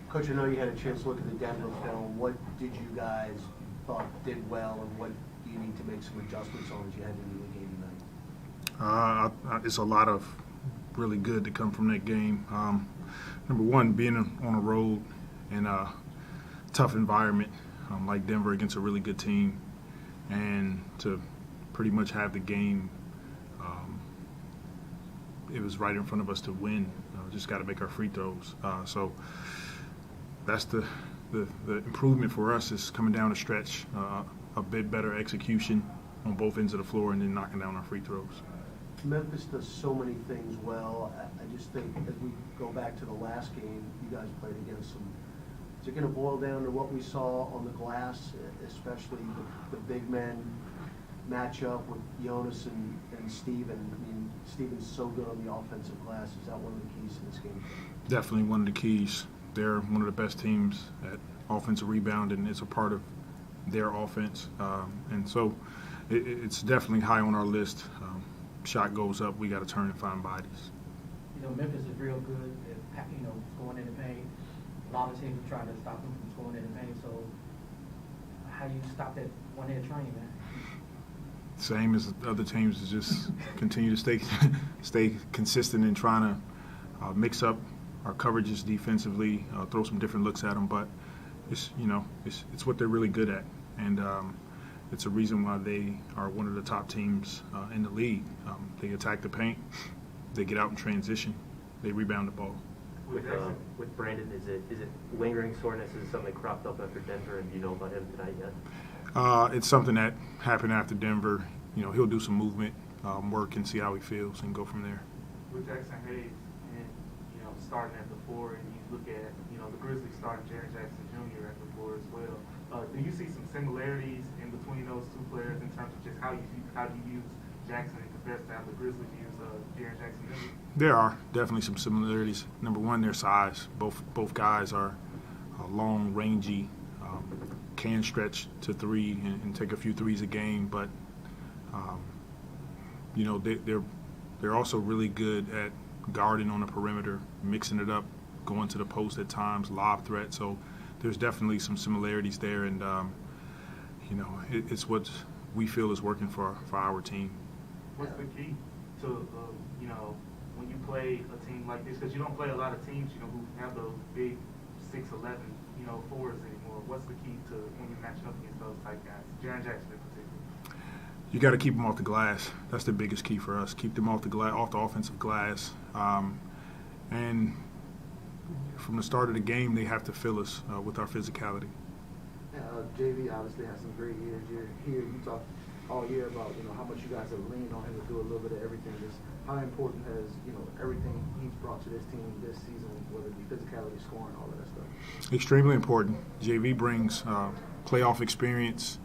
Coach, I know you had a chance to look at the Denver film. What did you guys thought did well, and what do you need to make some adjustments on as you head into the game tonight? It's a lot of really good to come from that game. Number one, being on a road in a tough environment like Denver against a really good team, and to pretty much have the game, it was right in front of us to win. Just got to make our free throws. So that's the improvement for us is coming down the stretch, a bit better execution on both ends of the floor, and then knocking down our free throws. Memphis does so many things well. I just think as we go back to the last game you guys played against them, is it going to boil down to what we saw on the glass, especially the big men matchup with Jonas and Steven? I mean, Steven's so good on the offensive glass. Is that one of the keys to this game? Definitely one of the keys. They're one of the best teams at offensive rebound, and it's a part of their offense. And so it's definitely high on our list. Shot goes up, we got to turn and find bodies. You know, Memphis is real good at, scoring in the paint. A lot of teams are trying to stop them from scoring in the paint. So how do you stop that one-head train, man? Same as other teams, is just continue to stay consistent in trying to mix up our coverages defensively, throw some different looks at them. But it's what they're really good at, and it's a reason why they are one of the top teams in the league. They attack the paint, they get out in transition, they rebound the ball. With Brandon, is it lingering soreness? Is it something that cropped up after Denver, and do you know about him tonight yet? It's something that happened after Denver. He'll do some movement work and see how he feels and go from there. With Jackson Hayes and starting at the 4, and you look at the Grizzlies starting Jaren Jackson Jr. at the 4 as well. Do you see some similarities in between those two players in terms of just how you use Jackson in comparison to how the Grizzlies use Jaren Jackson Jr.? There are definitely some similarities. Number one, their size. Both guys are long, rangy, can stretch to 3 and take a few threes a game, but they're also really good at guarding on the perimeter, mixing it up, going to the post at times, lob threat. So there's definitely some similarities there, and it's what we feel is working for our team. What's the key to when you play a team like this? Because you don't play a lot of teams who have those big 6'11" forwards anymore. What's the key to when you're matching up against those type guys? Jaren Jackson in particular. You got to keep them off the glass. That's the biggest key for us. Keep them off the offensive glass. And from the start of the game, they have to fill us with our physicality. JV obviously has some great years. You talked all year about how much you guys have leaned on him to do a little bit of everything. Just how important has everything he's brought to this team this season, whether it be physicality, scoring, all of that stuff. Extremely important. JV brings playoff experience.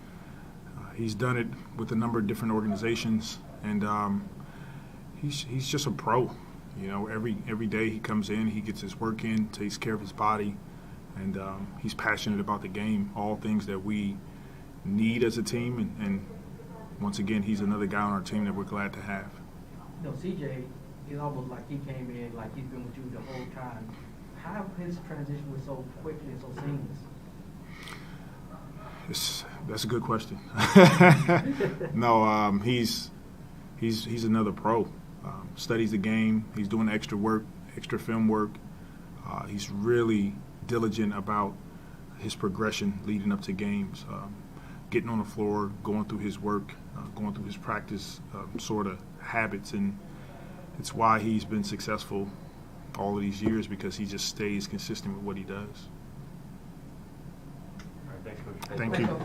He's done it with a number of different organizations, and he's just a pro. Every day he comes in, he gets his work in, takes care of his body, and he's passionate about the game, all things that we need as a team. And once again, he's another guy on our team that we're glad to have. CJ, it's almost like he came in like he's been with you the whole time. How his transition was so quickly and so seamless? That's a good question. No, he's another pro. Studies the game. He's doing extra work, extra film work. He's really diligent about his progression leading up to games, getting on the floor, going through his work, going through his practice sort of habits, and it's why he's been successful all of these years, because he just stays consistent with what he does. All right, thanks, Coach. Thank you.